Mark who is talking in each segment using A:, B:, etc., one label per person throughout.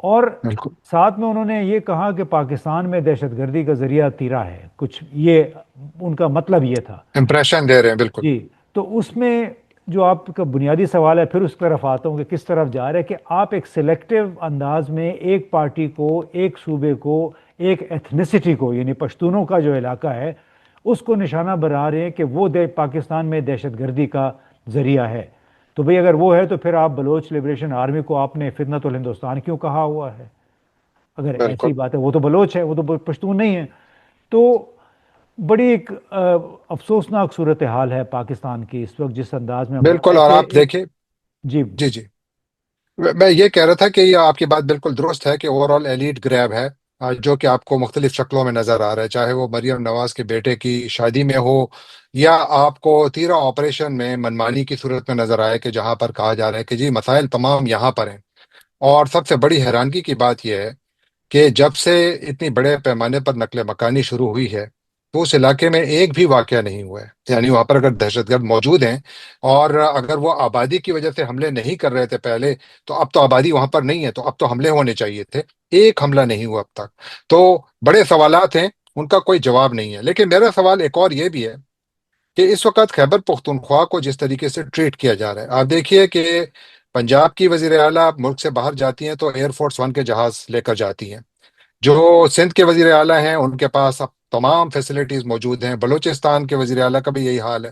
A: اور
B: بالکل
A: ساتھ میں انہوں نے یہ کہا کہ پاکستان میں دہشت گردی کا ذریعہ تیرا ہے، کچھ یہ ان کا مطلب یہ تھا۔
B: امپریشن دے رہے ہیں، بالکل
A: جی، تو اس میں جو آپ کا بنیادی سوال ہے، پھر اس طرف آتا ہوں کہ کس طرف جا رہے ہیں، کہ آپ ایک سلیکٹو انداز میں ایک پارٹی کو، ایک صوبے کو، ایک ایتھنیسٹی کو، یعنی پشتونوں کا جو علاقہ ہے اس کو نشانہ بنا رہے ہیں کہ وہ پاکستان میں دہشت گردی کا ذریعہ ہے۔ تو بھئی اگر وہ ہے تو پھر آپ بلوچ لبریشن آرمی کو آپ نے فتنۃ الہندوستان کیوں کہا ہوا ہے؟ اگر ایسی
B: بالکل
A: بات ہے، وہ تو بلوچ ہے، وہ تو پشتون نہیں ہے۔ تو بڑی ایک افسوسناک صورتحال ہے پاکستان کی اس وقت، جس انداز میں ہو رہا
B: بالکل،
A: ہے
B: اور
A: کہ
B: آپ
A: ایک...
B: دیکھیں،
A: جی
B: جی جی، میں یہ کہہ رہا تھا کہ یہ آپ کی بات بالکل درست ہے کہ اوور آل ایلیٹ گریب ہے، جو کہ آپ کو مختلف شکلوں میں نظر آ رہا ہے، چاہے وہ مریم نواز کے بیٹے کی شادی میں ہو، یا آپ کو تیرا آپریشن میں منمانی کی صورت میں نظر آئے کہ جہاں پر کہا جا رہا ہے کہ جی مسائل تمام یہاں پر ہیں۔ اور سب سے بڑی حیرانگی کی بات یہ ہے کہ جب سے اتنی بڑے پیمانے پر نقل مکانی شروع ہوئی ہے تو اس علاقے میں ایک بھی واقعہ نہیں ہوا ہے، یعنی وہاں پر اگر دہشت گرد موجود ہیں اور اگر وہ آبادی کی وجہ سے حملے نہیں کر رہے تھے پہلے، تو اب تو آبادی وہاں پر نہیں ہے، تو اب تو حملے ہونے چاہیے تھے۔ ایک حملہ نہیں ہوا اب تک، تو بڑے سوالات ہیں، ان کا کوئی جواب نہیں ہے۔ لیکن میرا سوال ایک اور یہ بھی ہے کہ اس وقت خیبر پختونخوا کو جس طریقے سے ٹریٹ کیا جا رہا ہے، آپ دیکھیے کہ پنجاب کی وزیر اعلیٰ ملک سے باہر جاتی ہیں تو ایئر فورس ون کے جہاز لے کر جاتی ہیں، جو سندھ کے وزیر اعلیٰ ہیں ان کے پاس اب تمام فیسلٹیز موجود ہیں، بلوچستان کے وزیر اعلیٰ کا بھی یہی حال ہے۔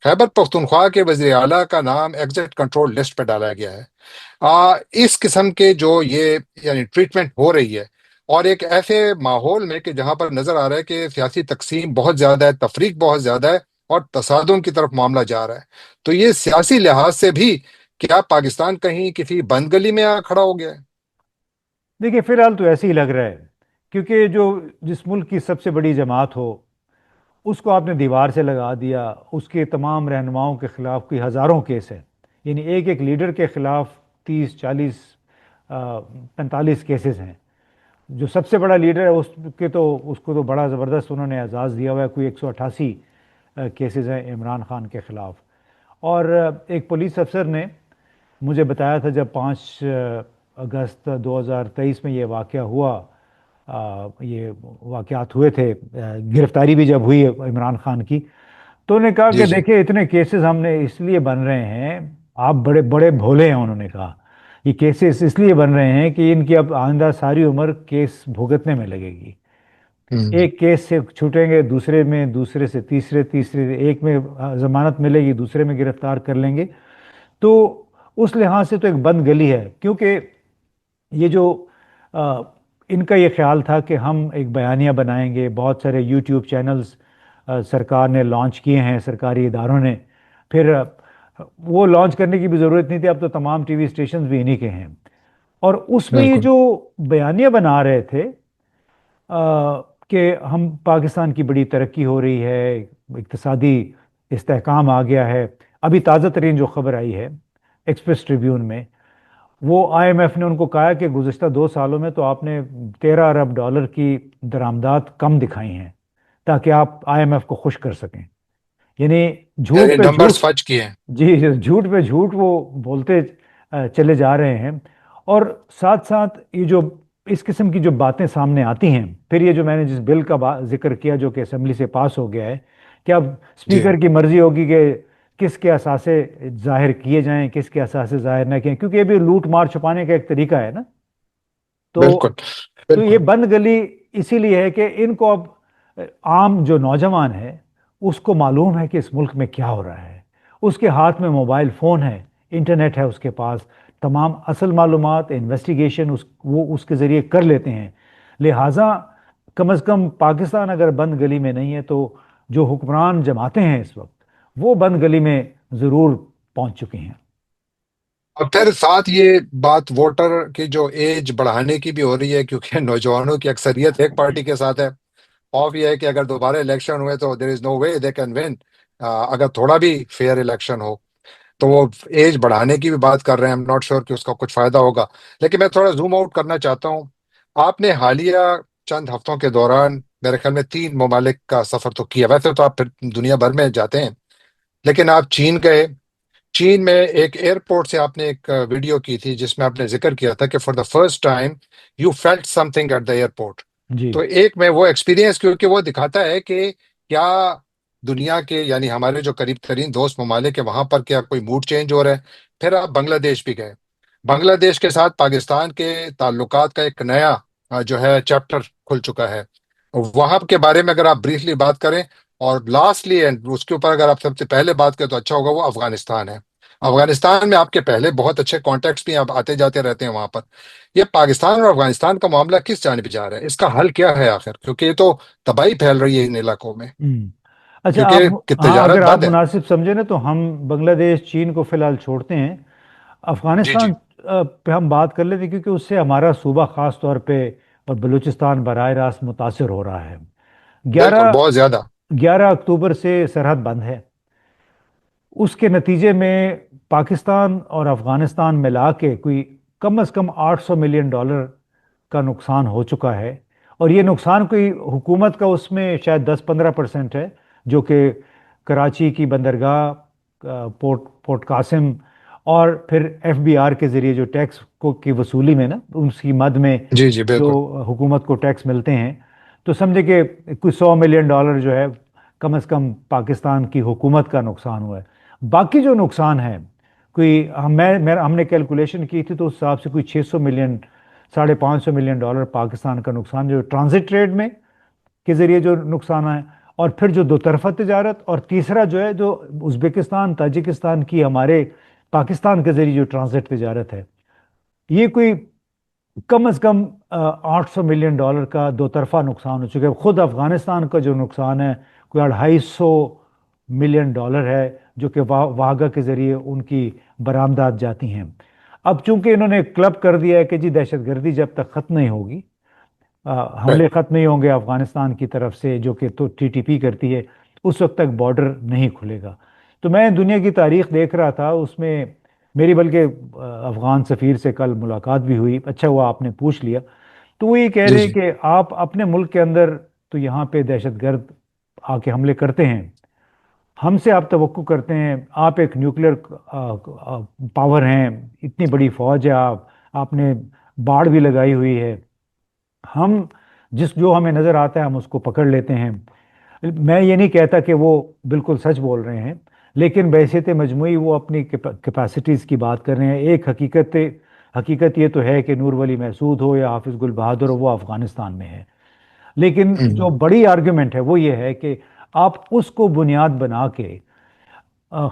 B: خیبر پختونخوا کے وزیر اعلیٰ کا نام ایگزٹ کنٹرول لسٹ پہ ڈالا گیا ہے۔ اس قسم کے جو یہ یعنی ٹریٹمنٹ ہو رہی ہے، اور ایک ایسے ماحول میں کہ جہاں پر نظر آ رہا ہے کہ سیاسی تقسیم بہت زیادہ ہے، تفریق بہت زیادہ ہے، اور تصادم کی طرف معاملہ جا رہا ہے، تو یہ سیاسی لحاظ سے بھی کیا پاکستان کہیں کسی بند گلی میں آ کھڑا ہو گیا ہے؟
A: دیکھیے، فی الحال تو ایسے ہی لگ رہا ہے، کیونکہ جو جس ملک کی سب سے بڑی جماعت ہو اس کو آپ نے دیوار سے لگا دیا، اس کے تمام رہنماؤں کے خلاف کوئی ہزاروں کیس ہیں، یعنی ایک ایک لیڈر کے خلاف 30 40 45 کیسز ہیں۔ جو سب سے بڑا لیڈر ہے اس کو تو بڑا زبردست انہوں نے اعزاز دیا ہوا ہے، کوئی 188 کیسز ہیں عمران خان کے خلاف۔ اور ایک پولیس افسر نے مجھے بتایا تھا جب 5 اگست 2023 میں یہ واقعہ ہوا، یہ واقعات ہوئے تھے، گرفتاری بھی جب ہوئی عمران خان کی، تو انہوں نے کہا
B: جی
A: کہ
B: جی،
A: دیکھیں اتنے کیسز ہم نے اس لیے بن رہے ہیں، آپ بڑے بڑے بھولے ہیں، انہوں نے کہا یہ کیسز اس لیے بن رہے ہیں کہ ان کی اب آئندہ ساری عمر کیس بھگتنے میں لگے گی۔
B: ہوں،
A: ایک کیس سے چھوٹیں گے، دوسرے میں، دوسرے سے تیسرے، تیسرے ایک میں ضمانت ملے گی، دوسرے میں گرفتار کر لیں گے۔ تو اس لحاظ سے تو ایک بند گلی ہے، کیونکہ یہ جو آ، ان کا یہ خیال تھا کہ ہم ایک بیانیہ بنائیں گے، بہت سارے یوٹیوب چینلز سرکار نے لانچ کیے ہیں، سرکاری اداروں نے، پھر وہ لانچ کرنے کی بھی ضرورت نہیں تھی، اب تو تمام ٹی وی اسٹیشنز بھی انہی کے ہیں۔ اور اس میں یہ
B: بالکل
A: جو بیانیہ بنا رہے تھے کہ ہم پاکستان کی بڑی ترقی ہو رہی ہے، اقتصادی استحکام آ گیا ہے۔ ابھی تازہ ترین جو خبر آئی ہے ایکسپریس ٹریبیون میں، وہ آئی ایم ایف نے ان کو کہا کہ گزشتہ 2 سالوں میں تو آپ نے $13 ارب کی درآمدات کم دکھائی ہیں، تاکہ آپ آئی ایم ایف کو خوش کر سکیں۔ یعنی
B: یعنی
A: جھوٹ پہ
B: نمبرز
A: جھوٹ،
B: فج کیے ہیں۔
A: جی جھوٹ پہ جھوٹ وہ بولتے چلے جا رہے ہیں۔ اور ساتھ ساتھ یہ جو اس قسم کی جو باتیں سامنے آتی ہیں، پھر یہ جو میں نے جس بل کا ذکر کیا جو کہ اسمبلی سے پاس ہو گیا ہے، کہ اب
B: جی
A: اسپیکر کی مرضی ہوگی کہ کس کے اثاثے ظاہر کیے جائیں، کس کے اثاثے ظاہر نہ کیے، کیونکہ یہ بھی لوٹ مار چھپانے کا ایک طریقہ ہے نا۔ تو
B: بالکل
A: تو یہ
B: بالکل،
A: بند گلی اسی لیے ہے کہ ان کو اب عام جو نوجوان ہے اس کو معلوم ہے کہ اس ملک میں کیا ہو رہا ہے، اس کے ہاتھ میں موبائل فون ہے، انٹرنیٹ ہے اس کے پاس، تمام اصل معلومات انویسٹیگیشن وہ اس کے ذریعے کر لیتے ہیں۔ لہٰذا کم از کم پاکستان اگر بند گلی میں نہیں ہے تو جو حکمران جماعتیں ہیں اس وقت وہ بند گلی میں ضرور پہنچ چکی ہیں۔
B: اور پھر ساتھ یہ بات ووٹر کی جو ایج بڑھانے کی بھی ہو رہی ہے، کیونکہ نوجوانوں کی اکثریت ایک پارٹی کے ساتھ ہے۔ خوف یہ ہے کہ اگر دوبارہ الیکشن ہوئے تو دیر از نو وے دے کین ون، اگر تھوڑا بھی فیئر الیکشن ہو تو وہ ایج بڑھانے کی بھی بات کر رہے ہیں۔ ایم ناٹ شیور کہ اس کا کچھ فائدہ ہوگا، لیکن میں تھوڑا زوم آؤٹ کرنا چاہتا ہوں۔ آپ نے حالیہ چند ہفتوں کے دوران میرے خیال میں 3 ممالک کا سفر تو کیا، ویسے تو آپ پھر دنیا بھر میں جاتے ہیں، لیکن آپ چین گئے، چین میں ایک ایئرپورٹ سے آپ نے ایک ویڈیو کی تھی جس میں آپ نے ذکر کیا تھا کہ for the first time you felt something at the airport.
A: جی
B: تو ایک میں وہ ایکسپیرینس، کیونکہ وہ دکھاتا ہے کہ کیا دنیا کے یعنی ہمارے جو قریب ترین دوست ممالک ہے وہاں پر کیا کوئی موڈ چینج ہو رہا ہے. پھر آپ بنگلہ دیش بھی گئے. بنگلہ دیش کے ساتھ پاکستان کے تعلقات کا ایک نیا جو ہے چیپٹر کھل چکا ہے. وہاں کے بارے میں اگر آپ بریفلی بات کریں، اور لاسٹلی اینڈ اس کے اوپر اگر آپ سب سے پہلے بات کریں تو اچھا ہوگا، وہ افغانستان ہے. افغانستان میں آپ کے پہلے بہت اچھے کانٹیکٹس بھی آپ آتے جاتے رہتے ہیں وہاں پر. یہ پاکستان اور افغانستان کا معاملہ کس جانب جا رہا ہے؟ اس کا حل کیا ہے آخر؟ کیونکہ یہ تو تباہی پھیل رہی ہے ان علاقوں میں،
A: ہوں اچھا آپ
B: کیونکہ کہ
A: ہاں
B: تجارت
A: اگر آپ
B: بند ہے.
A: مناسب سمجھیں نا تو ہم بنگلہ دیش چین کو فی الحال چھوڑتے ہیں،
B: جی جی،
A: افغانستان پہ ہم بات کر لیتے ہیں کیونکہ اس سے ہمارا صوبہ خاص طور پہ اور بلوچستان براہ راست متاثر ہو رہا ہے.
B: بالکل
A: گیارہ
B: بہت زیادہ.
A: 11 اکتوبر سے سرحد بند ہے. اس کے نتیجے میں پاکستان اور افغانستان ملا کے کوئی کم از کم $800 ملین کا نقصان ہو چکا ہے. اور یہ نقصان کوئی حکومت کا اس میں شاید 10-15% ہے، جو کہ کراچی کی بندرگاہ، پورٹ قاسم، اور پھر FBR کے ذریعے جو ٹیکس کو کی وصولی میں نا اس کی مد میں
B: جی جی
A: جو
B: بالکل.
A: حکومت کو ٹیکس ملتے ہیں. تو سمجھے کہ کوئی $100 ملین جو ہے کم از کم پاکستان کی حکومت کا نقصان ہوا ہے. باقی جو نقصان ہے کوئی ہم نے کیلکولیشن کی تھی تو اس حساب سے کوئی 600 ملین، $550 ملین پاکستان کا نقصان جو ٹرانزٹ ٹریڈ میں کے ذریعے جو نقصان ہے، اور پھر جو دو طرفہ تجارت، اور تیسرا جو ہے جو ازبکستان تاجکستان کی ہمارے پاکستان کے ذریعے جو ٹرانزٹ تجارت ہے، یہ کوئی کم از کم $800 ملین کا دو طرفہ نقصان ہو چکا ہے. خود افغانستان کا جو نقصان ہے کوئی $250 ملین ہے، جو کہ واگا کے ذریعے ان کی برآمدات جاتی ہیں. اب چونکہ انہوں نے کلب کر دیا ہے کہ جی دہشت گردی جب تک ختم نہیں ہوگی،
B: Right.
A: حملے ختم نہیں ہوں گے افغانستان کی طرف سے جو کہ تو TTP کرتی ہے، اس وقت تک بارڈر نہیں کھلے گا. تو میں دنیا کی تاریخ دیکھ رہا تھا، اس میں میری بلکہ افغان سفیر سے کل ملاقات بھی ہوئی، اچھا ہوا آپ نے پوچھ لیا. تو وہ یہ کہہ
B: جی
A: رہے
B: جی
A: کہ آپ اپنے ملک کے اندر تو یہاں پہ دہشت گرد آ کے حملے کرتے ہیں، ہم سے آپ توقع کرتے ہیں، آپ ایک نیوکلیر پاور ہیں، اتنی بڑی فوج ہے، آپ نے باڑ بھی لگائی ہوئی ہے، ہم جو ہمیں نظر آتا ہے ہم اس کو پکڑ لیتے ہیں. میں یہ نہیں کہتا کہ وہ بالکل سچ بول رہے ہیں، لیکن بحیثیت مجموعی وہ اپنی کیپیسٹیز کی بات کر رہے ہیں. ایک حقیقت یہ تو ہے کہ نور ولی محسود ہو یا حافظ گل بہادر ہو، وہ افغانستان میں ہے. لیکن
B: ہوں،
A: جو بڑی آرگومنٹ ہے وہ یہ ہے کہ آپ اس کو بنیاد بنا کے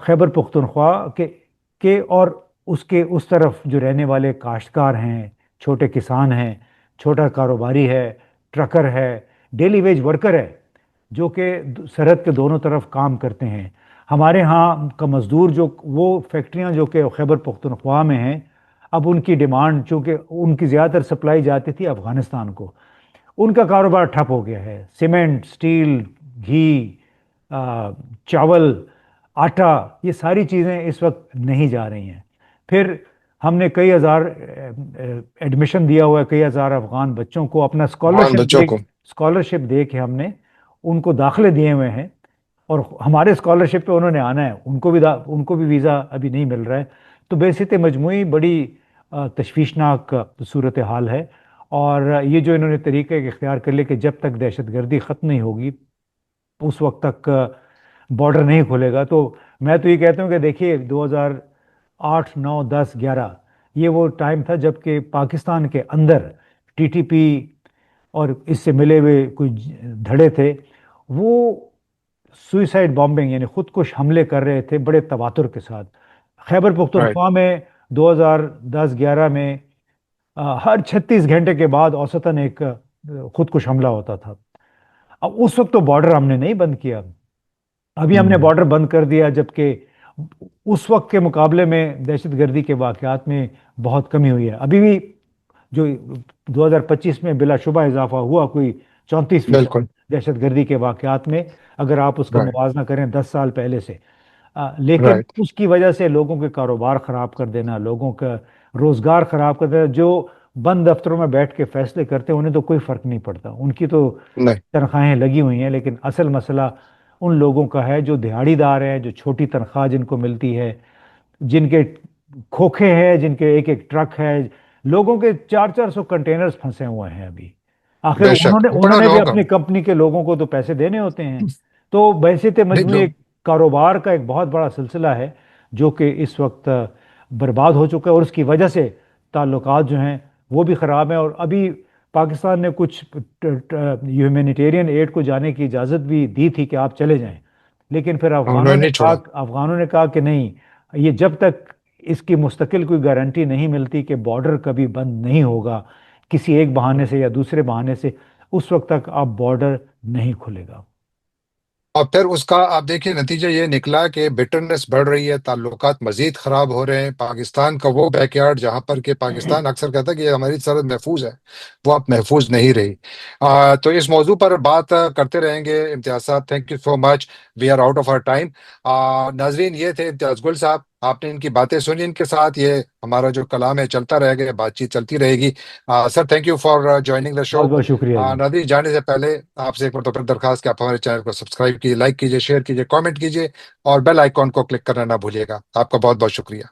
A: خیبر پختونخوا کے اور اس طرف جو رہنے والے کاشتکار ہیں، چھوٹے کسان ہیں، چھوٹا کاروباری ہے، ٹرکر ہے، ڈیلی ویج ورکر ہے، جو کہ سرحد کے دونوں طرف کام کرتے ہیں. ہمارے ہاں کا مزدور جو وہ فیکٹریاں جو کہ خیبر پختونخوا میں ہیں، اب ان کی ڈیمانڈ چونکہ ان کی زیادہ تر سپلائی جاتی تھی افغانستان کو، ان کا کاروبار ٹھپ ہو گیا ہے. سیمنٹ، سٹیل، گھی، چاول، آٹا، یہ ساری چیزیں اس وقت نہیں جا رہی ہیں. پھر ہم نے کئی ہزار ایڈمیشن دیا ہوا ہے، کئی ہزار افغان بچوں کو اپنا
B: مان بچوں کو.
A: اسکالرشپ دے کے ہم نے ان کو داخلے دیے ہوئے ہیں. اور ہمارے اسکالرشپ پہ انہوں نے آنا ہے، ان کو بھی ویزا ابھی نہیں مل رہا ہے. تو بحیثیت مجموعی بڑی تشویشناک صورت حال ہے. اور یہ جو انہوں نے طریقہ اختیار کر لیا کہ جب تک دہشت گردی ختم نہیں ہوگی اس وقت تک بارڈر نہیں کھلے گا. تو میں تو یہ کہتا ہوں کہ دیکھیے 2008، 9، 10، 11 یہ وہ ٹائم تھا جب کہ پاکستان کے اندر TTP اور اس سے ملے ہوئے کچھ دھڑے تھے، وہ سوئسائڈ بامبنگ یعنی خودکش حملے کر رہے تھے بڑے تواتر کے ساتھ. خیبر
B: رائٹ.
A: پختونخوا میں 2010-11 میں ہر 36 گھنٹے کے بعد اوسطاً ایک خودکش حملہ ہوتا تھا. اب اس وقت تو بارڈر ہم نے نہیں بند کیا، ابھی ہم نے بارڈر بند کر دیا، جبکہ اس وقت کے مقابلے میں دہشت گردی کے واقعات میں بہت کمی ہوئی ہے. ابھی بھی جو 2025 میں بلا شبہ اضافہ ہوا کوئی 34%
B: بالکل.
A: دہشت گردی کے واقعات میں، اگر آپ اس کا
B: رائٹ
A: موازنہ کریں 10 سال پہلے سے. لیکن
B: رائٹ.
A: اس کی وجہ سے لوگوں کے کاروبار خراب کر دینا، لوگوں کا روزگار خراب کر دینا، جو بند دفتروں میں بیٹھ کے فیصلے کرتے ہیں انہیں تو کوئی فرق نہیں پڑتا، ان کی تو
B: نہیں.
A: تنخواہیں لگی ہوئی ہیں. لیکن اصل مسئلہ ان لوگوں کا ہے جو دہاڑی دار ہیں، جو چھوٹی تنخواہ جن کو ملتی ہے، جن کے کھوکھے ہیں، جن کے ایک ایک ٹرک ہے، لوگوں کے 400 کنٹینرز پھنسے ہوئے ہیں ابھی۔ آخر
B: بے
A: انہوں
B: شک
A: نے
B: بڑا
A: انہوں نے بھی
B: لوگ.
A: اپنی کمپنی کے لوگوں کو تو پیسے دینے ہوتے ہیں۔ تو بحیثیت
B: نہیں
A: مجموعی
B: لوگ.
A: ایک کاروبار کا ایک بہت بڑا سلسلہ ہے جو کہ اس وقت برباد ہو چکا ہے، اور اس کی وجہ سے تعلقات جو ہیں وہ بھی خراب ہیں۔ اور ابھی پاکستان نے کچھ ہیومینیٹیرین ایڈ کو جانے کی اجازت بھی دی تھی کہ آپ چلے جائیں، لیکن پھر
B: انہوں نے نہیں چھوڑا.
A: افغانوں نے کہا کہ نہیں، یہ جب تک اس کی مستقل کوئی گارنٹی نہیں ملتی کہ بارڈر کبھی بند نہیں ہوگا کسی ایک بہانے سے یا دوسرے بہانے سے، اس وقت تک اب بارڈر نہیں کھلے گا۔
B: اور پھر اس کا آپ دیکھیں نتیجہ یہ نکلا کہ بٹرنس بڑھ رہی ہے، تعلقات مزید خراب ہو رہے ہیں، پاکستان کا وہ بیک یارڈ جہاں پر کہ پاکستان اکثر کہتا ہے کہ یہ ہماری سرحد محفوظ ہے، وہ اب محفوظ نہیں رہی۔ تو اس موضوع پر بات کرتے رہیں گے امتیاز صاحب، thank you so much, we are out of our time. ناظرین، یہ تھے امتیاز گل صاحب، آپ نے ان کی باتیں سنی، ان کے ساتھ یہ ہمارا جو کلام ہے چلتا رہے گا، بات چیت چلتی رہے گی۔ Sir thank you for joining the show.
A: بہت بہت شکریہ جی۔
B: ناظرین، جانے سے پہلے آپ سے ایک مرتبہ درخواست کہ آپ ہمارے چینل کو سبسکرائب کیجیے، لائک کیجیے، شیئر کیجیے، کامنٹ کیجیے، اور بیل آئیکن کو کلک کرنا نہ بھولیے گا۔ آپ کا بہت بہت شکریہ۔